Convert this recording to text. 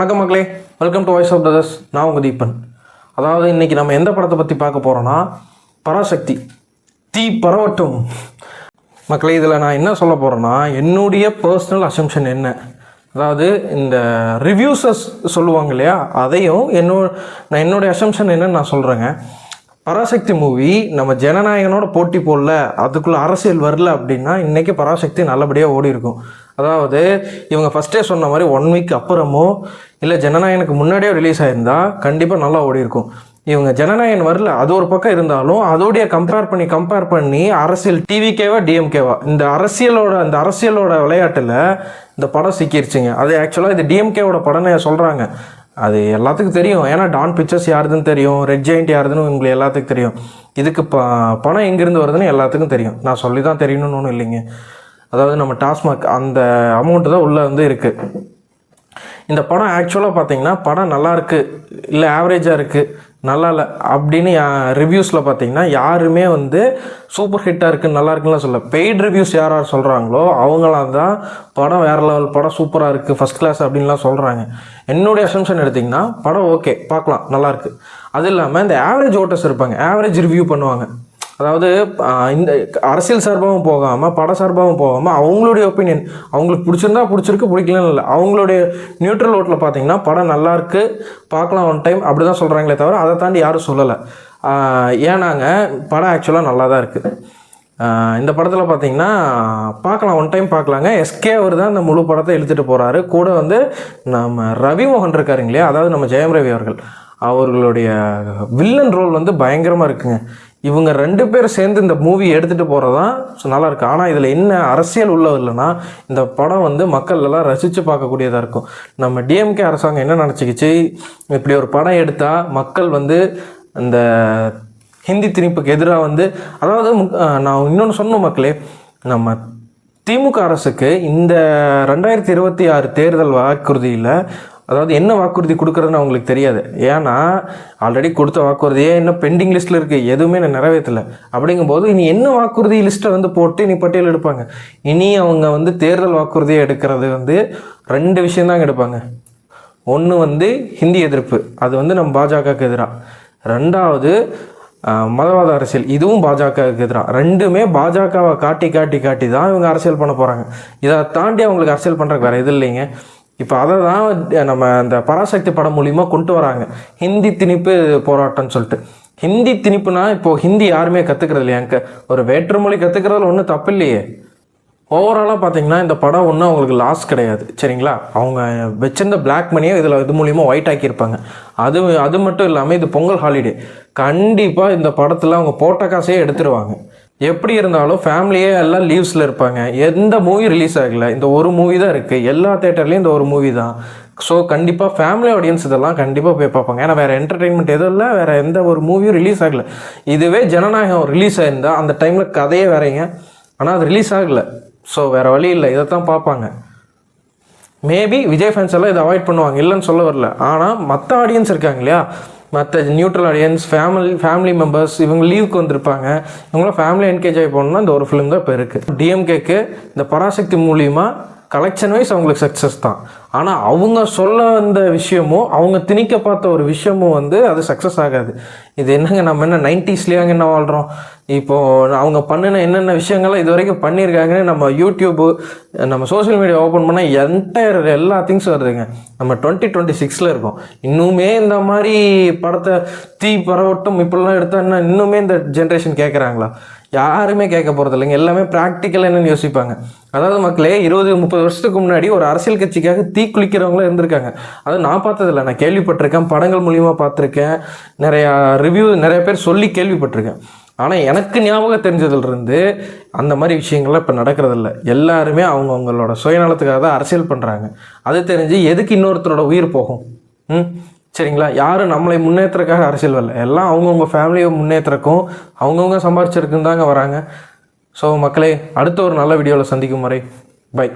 வணக்கம் மக்களே, welcome to voice of brothers. நான் உங்கள் தீபன். அதாவது இன்றைக்கி நம்ம எந்த படத்தை பற்றி பார்க்க போகிறோன்னா, பராசக்தி தீ பரவட்டும். மக்களே, இதில் நான் என்ன சொல்ல போகிறேன்னா, என்னுடைய பர்சனல் அசம்ஷன் என்ன, அதாவது இந்த ரிவ்யூஸஸ் சொல்லுவாங்க இல்லையா, அதையும் என்னுடைய அசம்ஷன் என்னன்னு நான் சொல்கிறேங்க. பராசக்தி மூவி நம்ம ஜனநாயகனோட போட்டி போடல, அதுக்குள்ளே அரசியல் வரல அப்படின்னா இன்றைக்கி பராசக்தி நல்லபடியாக ஓடி இருக்கும். அதாவது இவங்க ஃபஸ்ட்டே சொன்ன மாதிரி 1 வீக் அப்புறமோ இல்லை ஜனநாயகனுக்கு முன்னாடியே ரிலீஸ் ஆகிருந்தால் கண்டிப்பாக நல்லா ஓடி இருக்கும். இவங்க ஜனநாயகன் வரல, அது ஒரு பக்கம் இருந்தாலும் அதோடைய கம்பேர் பண்ணி அரசியல் டிவிகேவா டிஎம்கேவா இந்த அரசியலோட விளையாட்டில் இந்த படம் சிக்கிருச்சுங்க. அது ஆக்சுவலாக இது டிஎம்கேவோட படம்னு சொல்கிறாங்க. அது எல்லாத்துக்கும் தெரியும், ஏன்னா டான் பிக்சர்ஸ் யாருதுன்னு தெரியும், ரெட் ஜெயண்ட் யாருதுன்னு உங்களுக்கு எல்லாத்துக்கும் தெரியும். இதுக்கு பணம் எங்கேருந்து வருதுன்னு எல்லாத்துக்கும் தெரியும். நான் சொல்லி தான் தெரியணும்னு ஒன்றும் இல்லைங்க. அதாவது நம்ம டாஸ்மாக் அந்த அமௌண்ட்டு தான் உள்ளே வந்து இருக்குது. இந்த படம் ஆக்சுவலாக பார்த்தீங்கன்னா படம் நல்லா இருக்குது இல்லை ஆவரேஜாக இருக்குது நல்லா இல்லை அப்படின்னு ரிவ்யூஸில் பார்த்தீங்கன்னா யாருமே வந்து சூப்பர் ஹிட்டாக இருக்குது நல்லா இருக்குன்னு சொல்ல. பெய்ட் ரிவ்யூஸ் யார் சொல்கிறாங்களோ அவங்களாம் தான் படம் வேறு லெவல், படம் சூப்பராக இருக்குது, ஃபஸ்ட் கிளாஸ் அப்படின்லாம் சொல்கிறாங்க. என்னுடைய அசம்ஷன் எடுத்திங்கன்னா படம் ஓகே பார்க்கலாம் நல்லாயிருக்கு. அது இல்லாமல் இந்த ஆவரேஜ் ஓட்டர்ஸ் இருப்பாங்க, ஆவரேஜ் ரிவ்யூ பண்ணுவாங்க. அதாவது இந்த அரசியல் சார்பாகவும் போகாமல் பட சார்பாகவும் போகாமல் அவங்களுடைய ஒப்பீனியன், அவங்களுக்கு பிடிச்சிருக்கு பிடிக்கலன்னு இல்லை, அவங்களுடைய நியூட்ரல் ஓட்டில் பார்த்தீங்கன்னா படம் நல்லாயிருக்கு பார்க்கலாம் ஒன் டைம் அப்படி தான் சொல்கிறாங்களே தவிர அதை தாண்டி யாரும் சொல்லலை. ஏன்னாங்க படம் ஆக்சுவலாக நல்லா தான் இருக்குது. இந்த படத்தில் பார்த்தீங்கன்னா பார்க்கலாம் ஒன் டைம் பார்க்கலாங்க. எஸ்கே அவர் தான் இந்த முழு படத்தை இழுத்துட்டு போகிறாரு. கூட வந்து நம்ம ரவி மோகன் இருக்காருங்களே, அதாவது நம்ம ஜெயம் ரவி அவர்களுடைய வில்லன் ரோல் வந்து பயங்கரமாக இருக்குங்க. இவங்க 2 பேர் சேர்ந்து இந்த மூவி எடுத்துகிட்டு போகிறது தான் நல்லாயிருக்கு. ஆனால் இதில் என்ன அரசியல் உள்ள இல்லைன்னா இந்த படம் வந்து மக்கள் எல்லாம் ரசித்து பார்க்கக்கூடியதாக இருக்கும். நம்ம டிஎம்கே அரசாங்கம் என்ன நினச்சிக்கிச்சு, இப்படி ஒரு படம் எடுத்தால் மக்கள் வந்து இந்த ஹிந்தி திணிப்புக்கு எதிராக வந்து, அதாவது நான் இன்னொன்று சொன்ன மக்களே, நம்ம திமுக அரசுக்கு இந்த 2026 தேர்தல் வாக்குறுதியில் அதாவது என்ன வாக்குறுதி கொடுக்குறதுன்னு அவங்களுக்கு தெரியாது. ஏன்னா ஆல்ரெடி கொடுத்த வாக்குறுதியே இன்னும் பெண்டிங் லிஸ்ட்டில் இருக்குது, எதுவுமே நான் நிறைவேற்றலை. அப்படிங்கும்போது இனி என்ன வாக்குறுதி லிஸ்ட்டை வந்து போட்டு இனி பட்டியல் எடுப்பாங்க. இனி அவங்க வந்து தேர்தல் வாக்குறுதியை எடுக்கிறது வந்து 2 விஷயந்தாங்க எடுப்பாங்க. ஒன்று வந்து ஹிந்தி எதிர்ப்பு, அது வந்து நம்ம பாஜகவுக்கு எதிராக. 2வது மதவாத அரசியல், இதுவும் பாஜகவுக்கு எதிராக. 2மே பாஜகவை காட்டி தான் இவங்க அரசியல் பண்ண போகிறாங்க. இதை தாண்டி அவங்களுக்கு அரசியல் பண்ணுறதுக்கு வேறு இது இல்லைங்க. இப்போ அதை தான் நம்ம இந்த பராசக்தி படம் மூலிமா கொண்டு வராங்க, ஹிந்தி திணிப்பு போராட்டம்னு சொல்லிட்டு. ஹிந்தி திணிப்புனா இப்போது ஹிந்தி யாருமே கற்றுக்கிறது இல்லையா, ஒரு வேற்றுமொழி கற்றுக்கிறதுல ஒன்றும் தப்பு இல்லையே. ஓவராலாக பார்த்தீங்கன்னா இந்த படம் ஒன்றும் அவங்களுக்கு லாஸ் கிடையாது, சரிங்களா. அவங்க வச்சிருந்த பிளாக் மணியை இது மூலிமா ஒயிட் ஆக்கியிருப்பாங்க. அது மட்டும் இல்லாமல் இது பொங்கல் ஹாலிடே, கண்டிப்பாக இந்த படத்தில் அவங்க போட்ட காசையே எடுத்துருவாங்க. எப்படி இருந்தாலும் ஃபேமிலியே எல்லாம் லீவ்ஸில் இருப்பாங்க. எந்த மூவி ரிலீஸ் ஆகலை, இந்த ஒரு மூவி தான் இருக்குது, எல்லா தேட்டர்லேயும் இந்த ஒரு மூவி தான். ஸோ கண்டிப்பாக ஃபேமிலி ஆடியன்ஸ் இதெல்லாம் கண்டிப்பாக போய் பார்ப்பாங்க. ஏன்னா வேறு என்டர்டெயின்மெண்ட் எதுவும் இல்லை, வேறு எந்த ஒரு மூவியும் ரிலீஸ் ஆகலை. இதுவே ஜனநாயகம் ரிலீஸ் ஆகிருந்தால் அந்த டைமில் கதையே வேறேங்க, ஆனால் அது ரிலீஸ் ஆகலை. ஸோ வேறு வழி இல்லை, இதை தான் பார்ப்பாங்க. மேபி விஜய் ஃபேன்ஸ் எல்லாம் இதை அவாய்ட் பண்ணுவாங்க, இல்லைன்னு சொல்ல வரல. ஆனால் மற்ற ஆடியன்ஸ் இருக்காங்க இல்லையா, மற்ற நியூட்ரல் ஆடியன்ஸ், ஃபேமிலி மெம்பர்ஸ், இவங்க லீவுக்கு வந்திருப்பாங்க, இவங்களாம் ஃபேமிலி என்கேஜ் ஆகி போகணுன்னா இந்த ஒரு ஃபிலிம் தான் இப்போ இருக்குது. டிஎம்கேக்கு இந்த பராசக்தி மூலிமா கலெக்ஷன் வைஸ் அவங்களுக்கு சக்ஸஸ் தான். ஆனால் அவங்க சொல்ல வந்த விஷயமும் அவங்க திணிக்க பார்த்த ஒரு விஷயமும் வந்து அது சக்ஸஸ் ஆகாது. இது என்னங்க, நம்ம என்ன 90ஸ்லேயாங்க என்ன வாழ்கிறோம். இப்போது அவங்க பண்ணின என்னென்ன விஷயங்கள்லாம் இது வரைக்கும் பண்ணியிருக்காங்கன்னு நம்ம யூடியூப்பு, நம்ம சோஷியல் மீடியா ஓப்பன் பண்ணால் என்டையர் எல்லா திங்ஸும் வருதுங்க. நம்ம 2026 இருக்கோம், இன்னுமே இந்த மாதிரி படத்தை தீ பரவட்டும் இப்படிலாம் எடுத்தாங்கன்னா இன்னுமே இந்த ஜென்ரேஷன் கேட்குறாங்களா? யாருமே கேட்க போகிறது இல்லைங்க. எல்லாமே ப்ராக்டிக்கல் என்னன்னு யோசிப்பாங்க. அதாவது மக்களே, 20-30 வருஷத்துக்கு முன்னாடி ஒரு அரசியல் கட்சிக்காக தீ குளிக்கிறவங்களும் இருந்திருக்காங்க. அது நான் பார்த்ததில்லை, நான் கேள்விப்பட்டிருக்கேன், படங்கள் மூலியமாக பார்த்துருக்கேன், நிறைய பேர் சொல்லி கேள்விப்பட்டிருக்கேன். ஆனால் எனக்கு ஞாபகம் தெரிஞ்சதுலேருந்து அந்த மாதிரி விஷயங்கள்லாம் இப்போ நடக்கிறதில்ல. எல்லாருமே அவங்களோட சுயநலத்துக்காக தான் அரசியல் பண்ணுறாங்க. அது தெரிஞ்சு எதுக்கு இன்னொருத்தரோட உயிர் போகும்? சரிங்களா. யாரும் நம்மளை முன்னேற்றக்காக அரசியல் வரல, எல்லாம் அவங்கவுங்க ஃபேமிலியை முன்னேற்றக்கும் அவங்கவுங்க சம்பாதிச்சிருக்குன்னு தாங்க வராங்க. ஸோ மக்களே, அடுத்த ஒரு நல்ல வீடியோவில் சந்திக்கும் வரை பை.